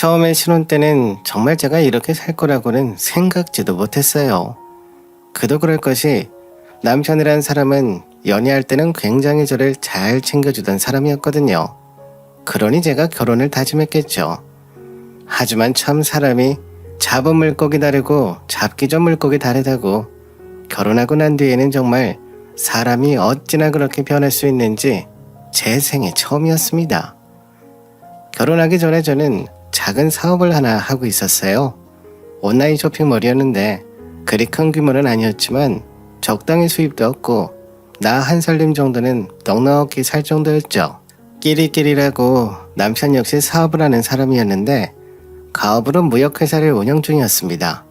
처음에 신혼 때는 정말 제가 이렇게 살 거라고는 생각지도 못했어요. 그도 그럴 것이 남편이란 사람은 연애할 때는 굉장히 저를 잘 챙겨주던 사람이었거든요. 그러니 제가 결혼을 다짐했겠죠. 하지만 참 사람이 잡은 물고기 다르고 잡기 전 물고기 다르다고, 결혼하고 난 뒤에는 정말 사람이 어찌나 그렇게 변할 수 있는지 제 생애 처음이었습니다. 결혼하기 전에 저는 작은 사업을 하나 하고 있었어요. 온라인 쇼핑몰이었는데 그리 큰 규모는 아니었지만 적당히 수입도 없고 나 한 살림 정도는 넉넉히 살 정도였죠. 끼리끼리라고 남편 역시 사업을 하는 사람이었는데 가업으로 무역회사를 운영 중이었습니다.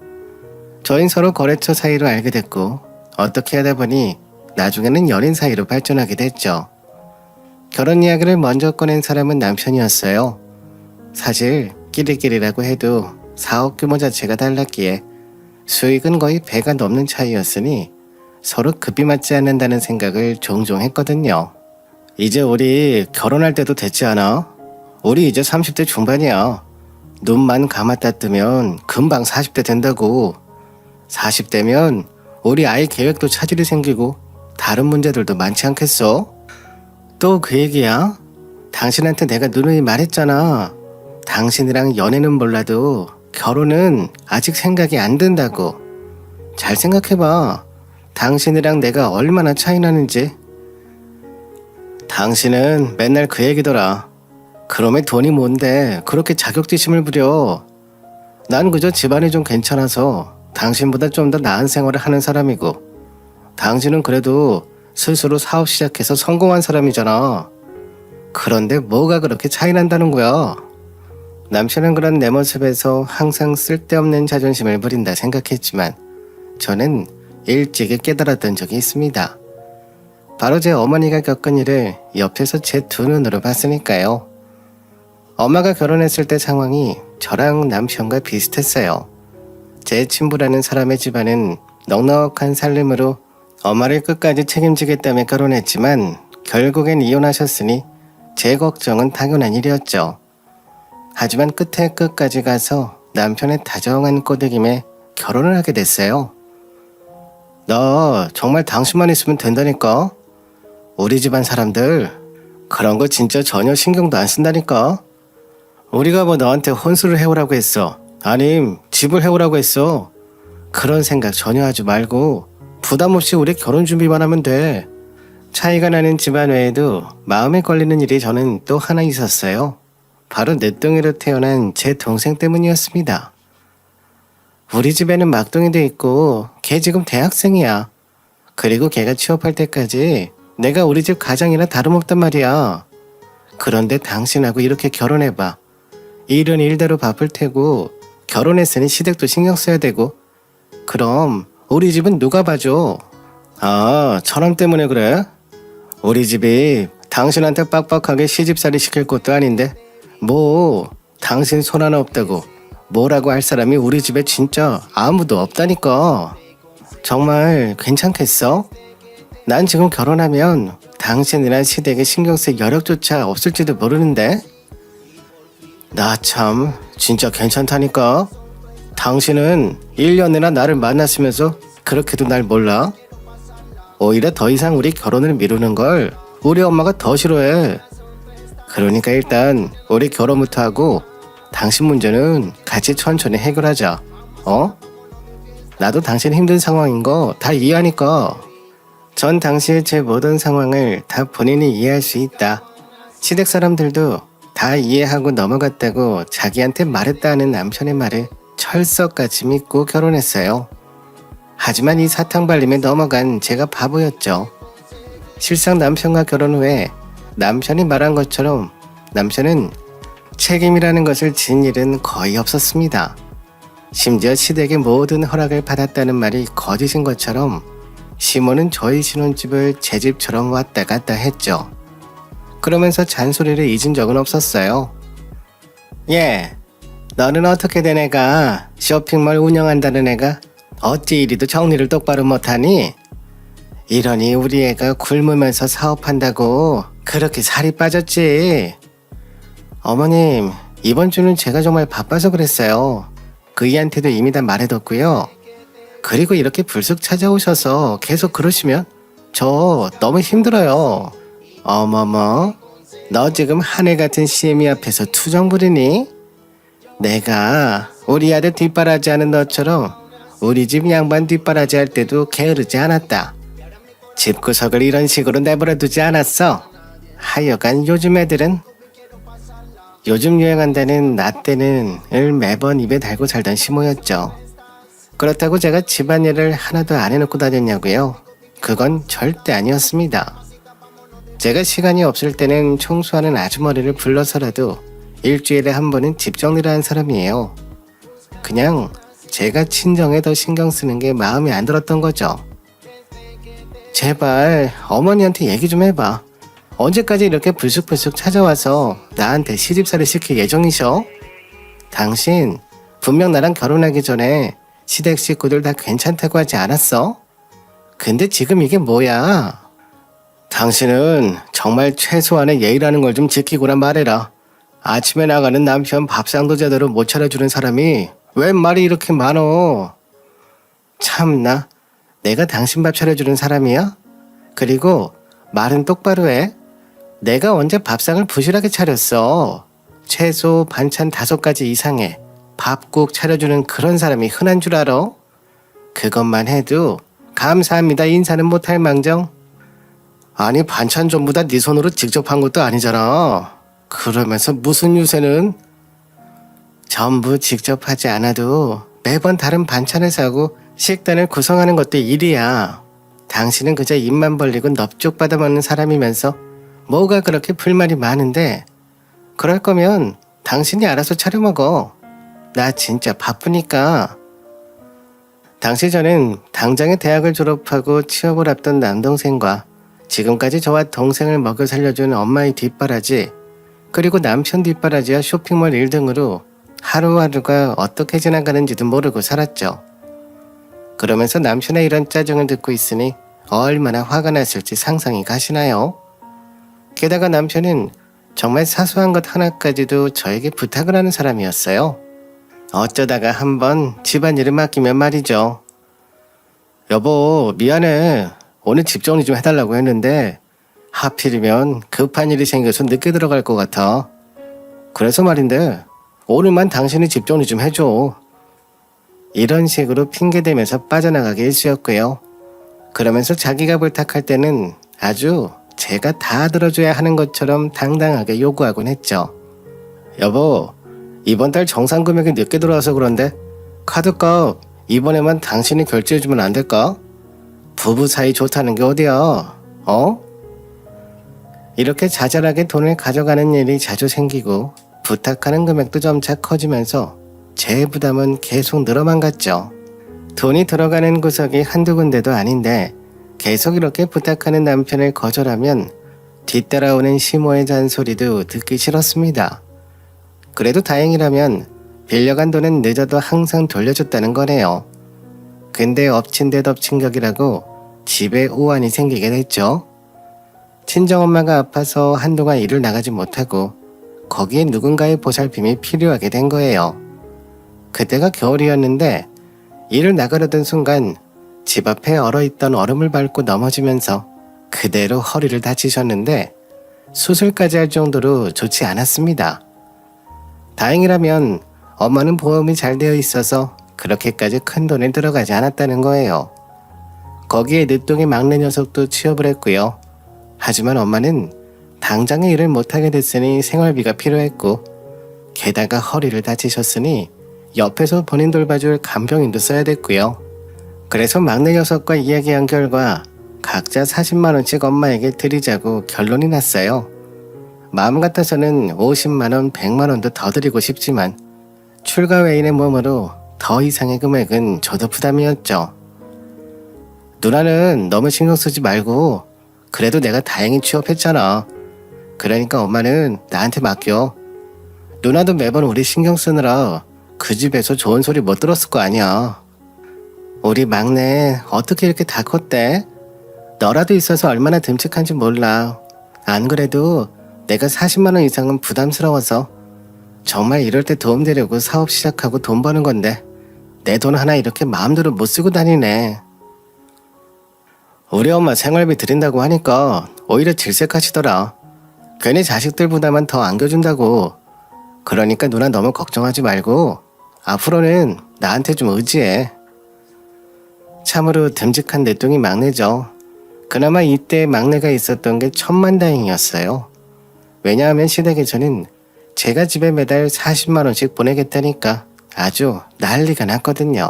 저희는 서로 거래처 사이로 알게 됐고 어떻게 하다 보니 나중에는 연인 사이로 발전하게 됐죠. 결혼 이야기를 먼저 꺼낸 사람은 남편이었어요. 사실 끼리끼리라고 해도 사업 규모 자체가 달랐기에 수익은 거의 배가 넘는 차이였으니 서로 급이 맞지 않는다는 생각을 종종 했거든요. 이제 우리 결혼할 때도 됐지 않아? 우리 이제 30대 중반이야. 눈만 감았다 뜨면 금방 40대 된다고. 40대면 우리 아이 계획도 차질이 생기고 다른 문제들도 많지 않겠어? 또 그 얘기야? 당신한테 내가 누누이 말했잖아. 당신이랑 연애는 몰라도 결혼은 아직 생각이 안 든다고. 잘 생각해봐. 당신이랑 내가 얼마나 차이 나는지. 당신은 맨날 그 얘기더라. 그럼에 돈이 뭔데 그렇게 자격지심을 부려. 난 그저 집안이 좀 괜찮아서 당신보다 좀 더 나은 생활을 하는 사람이고, 당신은 그래도 스스로 사업 시작해서 성공한 사람이잖아. 그런데 뭐가 그렇게 차이 난다는 거야? 남편은 그런 내 모습에서 항상 쓸데없는 자존심을 부린다 생각했지만 저는 일찍이 깨달았던 적이 있습니다. 바로 제 어머니가 겪은 일을 옆에서 제 두 눈으로 봤으니까요. 엄마가 결혼했을 때 상황이 저랑 남편과 비슷했어요. 제 친부라는 사람의 집안은 넉넉한 살림으로 엄마를 끝까지 책임지겠다며 결혼했지만 결국엔 이혼하셨으니 제 걱정은 당연한 일이었죠. 하지만 끝에 끝까지 가서 남편의 다정한 꼬드김에 결혼을 하게 됐어요. 나 정말 당신만 있으면 된다니까. 우리 집안 사람들 그런 거 진짜 전혀 신경도 안 쓴다니까. 우리가 뭐 너한테 혼수를 해오라고 했어? 아님 집을 해오라고 했어? 그런 생각 전혀 하지 말고 부담 없이 우리 결혼 준비만 하면 돼. 차이가 나는 집안 외에도 마음에 걸리는 일이 저는 또 하나 있었어요. 바로 늦둥이로 태어난 제 동생 때문이었습니다. 우리 집에는 막둥이도 있고 걔 지금 대학생이야. 그리고 걔가 취업할 때까지 내가 우리 집 가장이나 다름없단 말이야. 그런데 당신하고 이렇게 결혼해봐. 일은 일대로 바쁠 테고 결혼했으니 시댁도 신경 써야 되고, 그럼 우리 집은 누가 봐줘? 아, 처남 때문에 그래? 우리 집이 당신한테 빡빡하게 시집살이 시킬 것도 아닌데 뭐 당신 손 하나 없다고 뭐라고 할 사람이 우리 집에 진짜 아무도 없다니까. 정말 괜찮겠어? 난 지금 결혼하면 당신이나 시댁에 신경 쓸 여력조차 없을지도 모르는데. 나 참 진짜 괜찮다니까. 당신은 1년이나 나를 만났으면서 그렇게도 날 몰라? 오히려 더 이상 우리 결혼을 미루는 걸 우리 엄마가 더 싫어해. 그러니까 일단 우리 결혼부터 하고 당신 문제는 같이 천천히 해결하자. 어? 나도 당신 힘든 상황인 거 다 이해하니까. 전 당시의 제 모든 상황을 다 본인이 이해할 수 있다. 시댁 사람들도 다 이해하고 넘어갔다고 자기한테 말했다 하는 남편의 말을 철석같이 믿고 결혼했어요. 하지만 이 사탕발림에 넘어간 제가 바보였죠. 실상 남편과 결혼 후에 남편이 말한 것처럼 남편은 책임이라는 것을 진 일은 거의 없었습니다. 심지어 시댁의 모든 허락을 받았다는 말이 거짓인 것처럼 시모는 저희 신혼집을 제 집처럼 왔다 갔다 했죠. 그러면서 잔소리를 잊은 적은 없었어요. 예, 너는 어떻게 된 애가 쇼핑몰 운영한다는 애가 어찌 이리도 정리를 똑바로 못하니? 이러니 우리 애가 굶으면서 사업한다고 그렇게 살이 빠졌지. 어머님, 이번 주는 제가 정말 바빠서 그랬어요. 그이한테도 이미 다 말해뒀고요. 그리고 이렇게 불쑥 찾아오셔서 계속 그러시면 저 너무 힘들어요. 어머머, 너 지금 하늘 같은 CM이 앞에서 투정 부리니? 내가 우리 아들 뒷바라지 하는 너처럼 우리 집 양반 뒷바라지 할 때도 게으르지 않았다. 집구석을 이런 식으로 내버려 두지 않았어. 하여간 요즘 애들은 요즘 유행한다는 나 때는 을 매번 입에 달고 살던 시모였죠. 그렇다고 제가 집안일을 하나도 안 해놓고 다녔냐고요? 그건 절대 아니었습니다. 제가 시간이 없을 때는 청소하는 아주머니를 불러서라도 일주일에 한 번은 집 정리를 한 사람이에요. 그냥 제가 친정에 더 신경 쓰는 게 마음에 안 들었던 거죠. 제발 어머니한테 얘기 좀 해봐. 언제까지 이렇게 불쑥불쑥 찾아와서 나한테 시집살이 시킬 예정이셔? 당신 분명 나랑 결혼하기 전에 시댁 식구들 다 괜찮다고 하지 않았어? 근데 지금 이게 뭐야? 당신은 정말 최소한의 예의라는 걸 좀 지키고란 말해라. 아침에 나가는 남편 밥상도 제대로 못 차려주는 사람이 웬 말이 이렇게 많어? 참나, 내가 당신 밥 차려주는 사람이야? 그리고 말은 똑바로 해. 내가 언제 밥상을 부실하게 차렸어? 채소 반찬 5가지 이상에 밥국 차려주는 그런 사람이 흔한 줄 알아? 그것만 해도 감사합니다 인사는 못할 망정. 아니 반찬 전부 다 네 손으로 직접 한 것도 아니잖아. 그러면서 무슨 유세는? 전부 직접 하지 않아도 매번 다른 반찬을 사고 식단을 구성하는 것도 일이야. 당신은 그저 입만 벌리고 넙죽 받아먹는 사람이면서 뭐가 그렇게 불만이 많은데? 그럴 거면 당신이 알아서 차려 먹어. 나 진짜 바쁘니까. 당시 저는 당장에 대학을 졸업하고 취업을 앞둔 남동생과 지금까지 저와 동생을 먹여 살려준 엄마의 뒷바라지, 그리고 남편 뒷바라지와 쇼핑몰 일 등으로 하루하루가 어떻게 지나가는지도 모르고 살았죠. 그러면서 남편의 이런 짜증을 듣고 있으니 얼마나 화가 났을지 상상이 가시나요? 게다가 남편은 정말 사소한 것 하나까지도 저에게 부탁을 하는 사람이었어요. 어쩌다가 한번 집안일을 맡기면 말이죠. 여보, 미안해. 오늘 집 정리 좀 해달라고 했는데 하필이면 급한 일이 생겨서 늦게 들어갈 것 같아. 그래서 말인데 오늘만 당신이 집 정리 좀 해줘. 이런 식으로 핑계대면서 빠져나가기 일쑤였고요. 그러면서 자기가 부탁할 때는 아주 제가 다 들어줘야 하는 것처럼 당당하게 요구하곤 했죠. 여보, 이번 달 정산 금액이 늦게 들어와서 그런데 카드값 이번에만 당신이 결제해주면 안 될까? 부부 사이 좋다는 게 어디야? 어? 이렇게 자잘하게 돈을 가져가는 일이 자주 생기고 부탁하는 금액도 점차 커지면서 제 부담은 계속 늘어만 갔죠. 돈이 들어가는 구석이 한두 군데도 아닌데 계속 이렇게 부탁하는 남편을 거절하면 뒤따라오는 시모의 잔소리도 듣기 싫었습니다. 그래도 다행이라면 빌려간 돈은 늦어도 항상 돌려줬다는 거네요. 근데 엎친 데 덮친 격이라고 집에 오한이 생기게 됐죠. 친정엄마가 아파서 한동안 일을 나가지 못하고 거기에 누군가의 보살핌이 필요하게 된 거예요. 그때가 겨울이었는데 일을 나가려던 순간 집 앞에 얼어있던 얼음을 밟고 넘어지면서 그대로 허리를 다치셨는데 수술까지 할 정도로 좋지 않았습니다. 다행이라면 엄마는 보험이 잘 되어 있어서 그렇게까지 큰 돈이 들어가지 않았다는 거예요. 거기에 늦둥이 막내 녀석도 취업을 했고요. 하지만 엄마는 당장에 일을 못하게 됐으니 생활비가 필요했고 게다가 허리를 다치셨으니 옆에서 본인 돌봐줄 간병인도 써야 됐고요. 그래서 막내 녀석과 이야기한 결과 각자 40만원씩 엄마에게 드리자고 결론이 났어요. 마음 같아서는 50만원, 100만원도 더 드리고 싶지만 출가 외인의 몸으로 더 이상의 금액은 저도 부담이었죠. 누나는 너무 신경 쓰지 말고 그래도 내가 다행히 취업했잖아. 그러니까 엄마는 나한테 맡겨. 누나도 매번 우리 신경 쓰느라 그 집에서 좋은 소리 못 들었을 거 아니야. 우리 막내 어떻게 이렇게 다 컸대? 너라도 있어서 얼마나 듬직한지 몰라. 안 그래도 내가 40만원 이상은 부담스러워서 정말 이럴 때 도움되려고 사업 시작하고 돈 버는 건데 내 돈 하나 이렇게 마음대로 못 쓰고 다니네. 우리 엄마 생활비 드린다고 하니까 오히려 질색하시더라. 괜히 자식들보다만 더 안겨준다고. 그러니까 누나 너무 걱정하지 말고 앞으로는 나한테 좀 의지해. 참으로 듬직한 내뚱이 막내죠. 그나마 이때 막내가 있었던 게 천만다행이었어요. 왜냐하면 시댁에서는 제가 집에 매달 40만 원씩 보내겠다니까 아주 난리가 났거든요.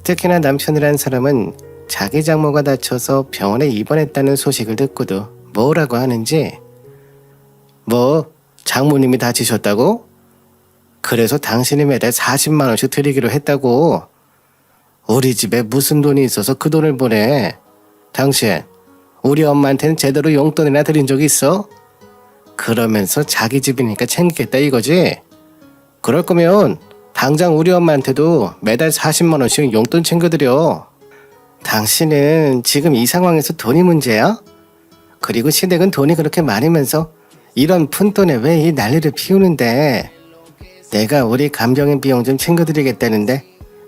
특히나 남편이란 사람은 자기 장모가 다쳐서 병원에 입원했다는 소식을 듣고도 뭐라고 하는지 뭐 장모님이 다치셨다고? 그래서 당신이 매달 40만 원씩 드리기로 했다고. 우리 집에 무슨 돈이 있어서 그 돈을 보내. 당신 우리 엄마한테는 제대로 용돈이나 드린 적 있어? 그러면서 자기 집이니까 챙기겠다 이거지? 그럴 거면 당장 우리 엄마한테도 매달 40만 원씩 용돈 챙겨드려. 당신은 지금 이 상황에서 돈이 문제야? 그리고 시댁은 돈이 그렇게 많으면서 이런 푼돈에 왜 이 난리를 피우는데. 내가 우리 간병인 비용 좀 챙겨드리겠다는데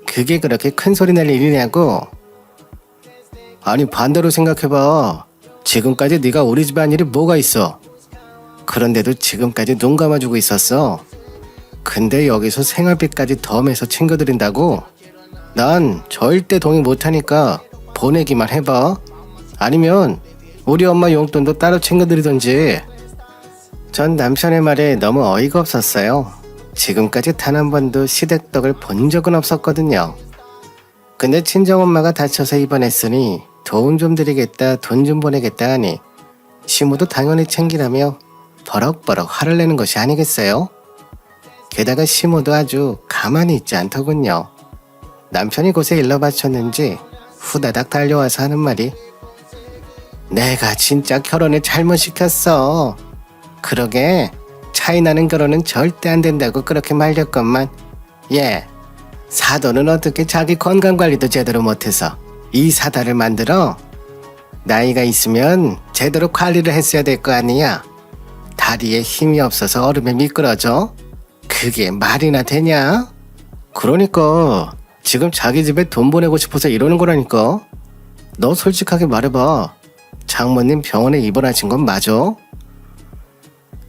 그게 그렇게 큰 소리 날 일이냐고. 아니 반대로 생각해봐. 지금까지 네가 우리 집안일이 뭐가 있어. 그런데도 지금까지 눈 감아주고 있었어. 근데 여기서 생활비까지 덤해서 챙겨드린다고? 난 절대 동의 못하니까 보내기만 해봐. 아니면 우리 엄마 용돈도 따로 챙겨드리던지. 전 남편의 말에 너무 어이가 없었어요. 지금까지 단 한 번도 시댁 덕을 본 적은 없었거든요. 근데 친정엄마가 다쳐서 입원했으니 도움 좀 드리겠다, 돈 좀 보내겠다 하니 시모도 당연히 챙기라며 버럭버럭 화를 내는 것이 아니겠어요? 게다가 시모도 아주 가만히 있지 않더군요. 남편이 곳에 일러 바쳤는지 후다닥 달려와서 하는 말이 내가 진짜 결혼을 잘못 시켰어. 그러게 차이 나는 결혼은 절대 안 된다고 그렇게 말렸건만 얘 사돈은 어떻게 자기 건강관리도 제대로 못해서 이 사다를 만들어? 나이가 있으면 제대로 관리를 했어야 될 거 아니야. 다리에 힘이 없어서 얼음에 미끄러져? 그게 말이나 되냐? 그러니까 지금 자기 집에 돈 보내고 싶어서 이러는 거라니까. 너 솔직하게 말해봐. 장모님 병원에 입원하신 건 맞아?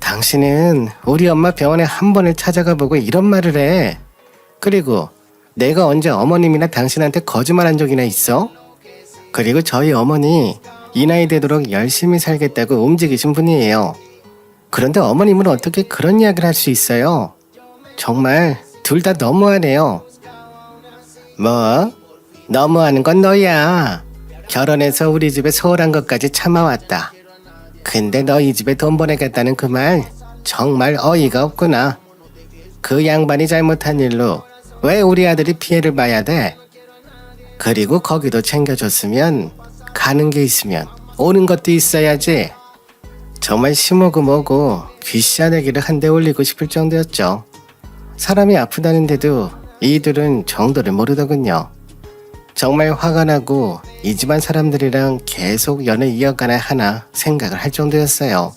당신은 우리 엄마 병원에 한 번을 찾아가 보고 이런 말을 해. 그리고 내가 언제 어머님이나 당신한테 거짓말한 적이나 있어? 그리고 저희 어머니 이 나이 되도록 열심히 살겠다고 움직이신 분이에요. 그런데 어머님은 어떻게 그런 이야기를 할 수 있어요? 정말 둘 다 너무하네요. 뭐? 너무하는 건 너야. 결혼해서 우리 집에 소홀한 것까지 참아왔다. 근데 너희 집에 돈 보내겠다는 그 말 정말 어이가 없구나. 그 양반이 잘못한 일로 왜 우리 아들이 피해를 봐야 돼? 그리고 거기도 챙겨줬으면 가는 게 있으면 오는 것도 있어야지. 정말 심오고 뭐고 귀싸대기를 한 대 올리고 싶을 정도였죠. 사람이 아프다는데도 이들은 정도를 모르더군요. 정말 화가 나고 이 집안 사람들이랑 계속 연을 이어가나 하나 생각을 할 정도였어요.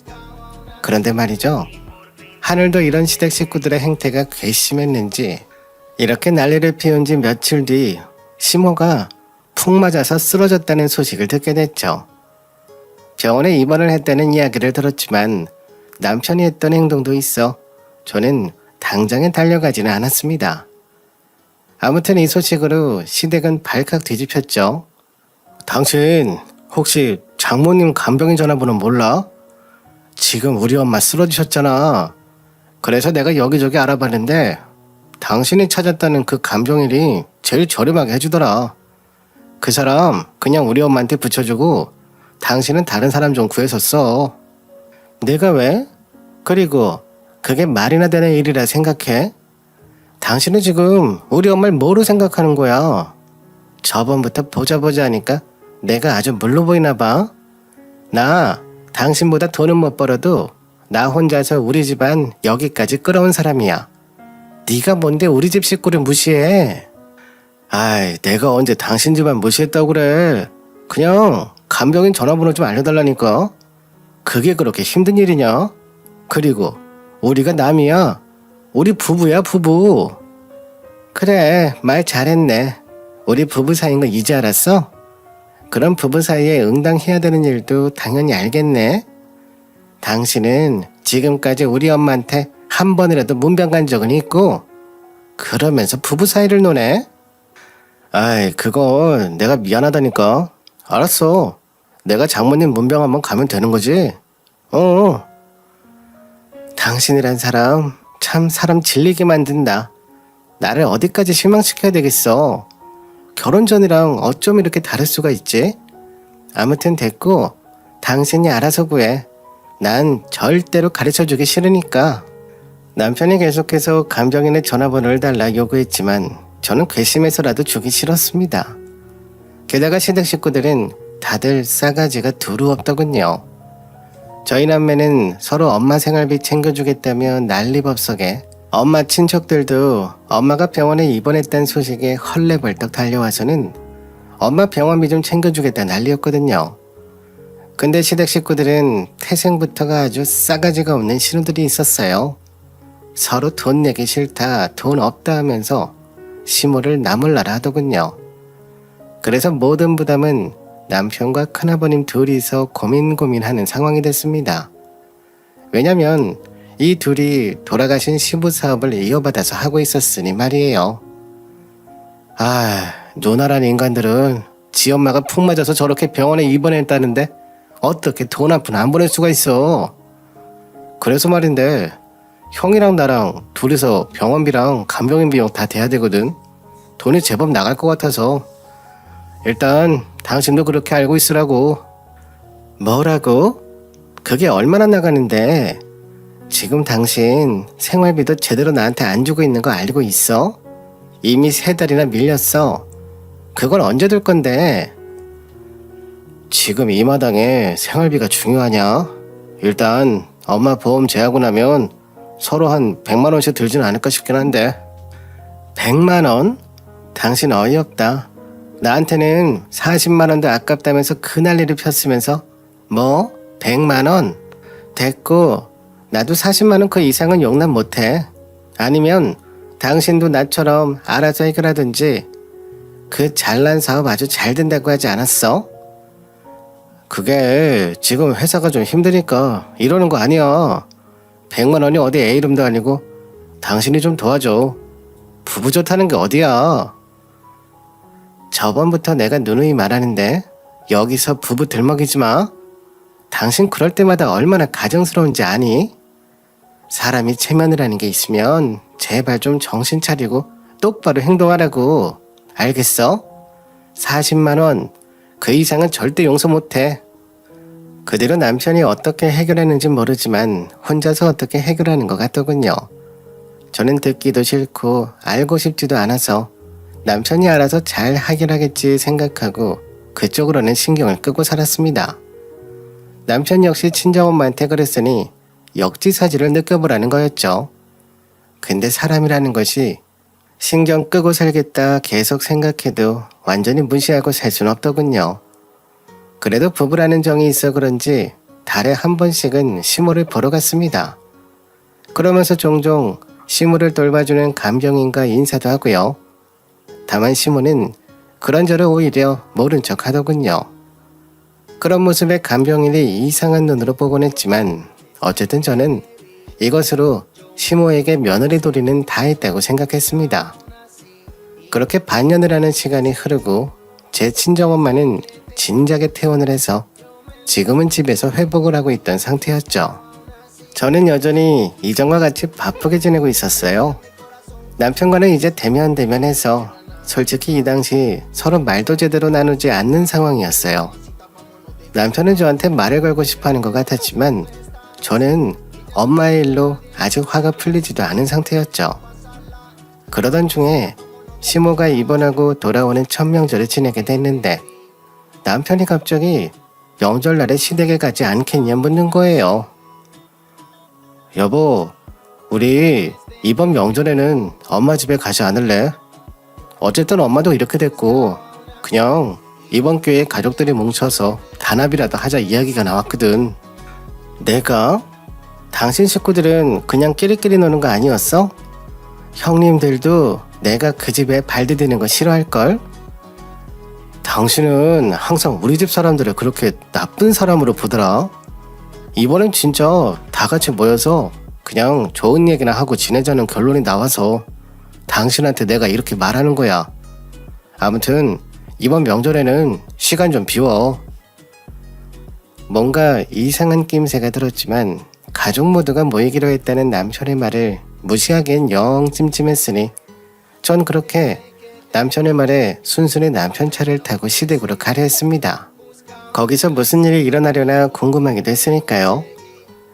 그런데 말이죠. 하늘도 이런 시댁 식구들의 행태가 괘씸했는지 이렇게 난리를 피운 지 며칠 뒤 시모가 푹 맞아서 쓰러졌다는 소식을 듣게 됐죠. 병원에 입원을 했다는 이야기를 들었지만 남편이 했던 행동도 있어 저는 당장에 달려가지는 않았습니다. 아무튼 이 소식으로 시댁은 발칵 뒤집혔죠. 당신 혹시 장모님 간병인 전화번호 몰라? 지금 우리 엄마 쓰러지셨잖아. 그래서 내가 여기저기 알아봤는데 당신이 찾았다는 그 간병인이 제일 저렴하게 해주더라. 그 사람 그냥 우리 엄마한테 붙여주고 당신은 다른 사람 좀 구해서 써. 내가 왜? 그리고 그게 말이나 되는 일이라 생각해? 당신은 지금 우리 엄마를 뭐로 생각하는 거야? 저번부터 보자 하니까 내가 아주 물로 보이나 봐. 나 당신보다 돈은 못 벌어도 나 혼자서 우리 집안 여기까지 끌어온 사람이야. 네가 뭔데 우리 집 식구를 무시해? 아이, 내가 언제 당신 집안 무시했다고 그래. 그냥 간병인 전화번호 좀 알려달라니까. 그게 그렇게 힘든 일이냐? 그리고 우리가 남이야. 우리 부부야, 부부. 그래, 말 잘했네. 우리 부부 사이인 거 이제 알았어? 그럼 부부 사이에 응당해야 되는 일도 당연히 알겠네. 당신은 지금까지 우리 엄마한테 한 번이라도 문병 간 적은 있고 그러면서 부부 사이를 노네? 아이, 그건 내가 미안하다니까. 알았어. 내가 장모님 문병 한번 가면 되는 거지? 당신이란 사람 참 사람 질리게 만든다. 나를 어디까지 실망시켜야 되겠어. 결혼 전이랑 어쩜 이렇게 다를 수가 있지? 아무튼 됐고 당신이 알아서 구해. 난 절대로 가르쳐주기 싫으니까. 남편이 계속해서 감정인의 전화번호를 달라 요구했지만 저는 괘씸해서라도 주기 싫었습니다. 게다가 시댁 식구들은 다들 싸가지가 두루 없더군요. 저희 남매는 서로 엄마 생활비 챙겨주겠다며 난리법석에 엄마 친척들도 엄마가 병원에 입원했다는 소식에 헐레벌떡 달려와서는 엄마 병원비 좀 챙겨주겠다 난리였거든요. 근데 시댁 식구들은 태생부터가 아주 싸가지가 없는 신우들이 있었어요. 서로 돈 내기 싫다, 돈 없다 하면서 시모를 나몰라라 하더군요. 그래서 모든 부담은 남편과 큰아버님 둘이서 고민하는 상황이 됐습니다. 왜냐면 이 둘이 돌아가신 시부 사업을 이어받아서 하고 있었으니 말이에요. 누나란 인간들은 지 엄마가 푹 맞아서 저렇게 병원에 입원했다는데 어떻게 돈 한 푼 안 보낼 수가 있어. 그래서 말인데 형이랑 나랑 둘이서 병원비랑 간병인 비용 다 대야 되거든. 돈이 제법 나갈 것 같아서 일단 당신도 그렇게 알고 있으라고. 뭐라고? 그게 얼마나 나가는데? 지금 당신 생활비도 제대로 나한테 안 주고 있는 거 알고 있어? 이미 3달이나 밀렸어. 그걸 언제 들 건데? 지금 이 마당에 생활비가 중요하냐? 일단 엄마 보험 제하고 나면 서로 한 100만 원씩 들진 않을까 싶긴 한데. 100만 원? 당신 어이없다. 나한테는 40만 원도 아깝다면서 그 난리를 폈으면서 뭐? 100만 원? 됐고 나도 40만 원 그 이상은 용납 못해. 아니면 당신도 나처럼 알아서 해결하든지. 그 잘난 사업 아주 잘 된다고 하지 않았어? 그게 지금 회사가 좀 힘드니까 이러는 거 아니야. 100만 원이 어디 애 이름도 아니고 당신이 좀 도와줘. 부부 좋다는 게 어디야. 저번부터 내가 누누이 말하는데 여기서 부부 들먹이지 마. 당신 그럴 때마다 얼마나 가정스러운지 아니? 사람이 체면이라는 게 있으면 제발 좀 정신 차리고 똑바로 행동하라고. 알겠어? 40만 원, 그 이상은 절대 용서 못해. 그 뒤로 남편이 어떻게 해결했는지 모르지만 혼자서 어떻게 해결하는 것 같더군요. 저는 듣기도 싫고 알고 싶지도 않아서 남편이 알아서 잘 해결하겠지 생각하고 그쪽으로는 신경을 끄고 살았습니다. 남편 역시 친정엄마한테 그랬으니 역지사지를 느껴보라는 거였죠. 근데 사람이라는 것이 신경 끄고 살겠다 계속 생각해도 완전히 무시하고 살 순 없더군요. 그래도 부부라는 정이 있어 그런지 달에 한 번씩은 시모를 보러 갔습니다. 그러면서 종종 시모를 돌봐주는 간병인과 인사도 하고요. 다만 시모는 그런저런 오히려 모른 척 하더군요. 그런 모습에 간병인이 이상한 눈으로 보곤 했지만 어쨌든 저는 이것으로 시모에게 며느리 도리는 다 했다고 생각했습니다. 그렇게 반년을 하는 시간이 흐르고 제 친정엄마는 진작에 퇴원을 해서 지금은 집에서 회복을 하고 있던 상태였죠. 저는 여전히 이전과 같이 바쁘게 지내고 있었어요. 남편과는 이제 대면해서 솔직히 이 당시 서로 말도 제대로 나누지 않는 상황이었어요. 남편은 저한테 말을 걸고 싶어 하는 것 같았지만 저는 엄마의 일로 아직 화가 풀리지도 않은 상태였죠. 그러던 중에 시모가 입원하고 돌아오는 첫 명절을 지내게 됐는데 남편이 갑자기 명절날에 시댁에 가지 않겠냐 묻는 거예요. 여보, 우리 이번 명절에는 엄마 집에 가지 않을래? 어쨌든 엄마도 이렇게 됐고 그냥 이번 기회에 가족들이 뭉쳐서 단합이라도 하자 이야기가 나왔거든. 내가? 당신 식구들은 그냥 끼리끼리 노는 거 아니었어? 형님들도 내가 그 집에 발 디디는 거 싫어할걸? 당신은 항상 우리 집 사람들을 그렇게 나쁜 사람으로 보더라. 이번엔 진짜 다 같이 모여서 그냥 좋은 얘기나 하고 지내자는 결론이 나와서 당신한테 내가 이렇게 말하는 거야. 아무튼 이번 명절에는 시간 좀 비워. 뭔가 이상한 낌새가 들었지만 가족 모두가 모이기로 했다는 남편의 말을 무시하기엔 영 찜찜했으니 전 그렇게 남편의 말에 순순히 남편 차를 타고 시댁으로 가려 했습니다. 거기서 무슨 일이 일어나려나 궁금하기도 했으니까요.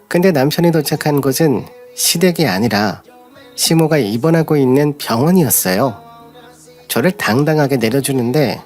근데 남편이 도착한 곳은 시댁이 아니라 시모가 입원하고 있는 병원이었어요. 저를 당당하게 내려주는데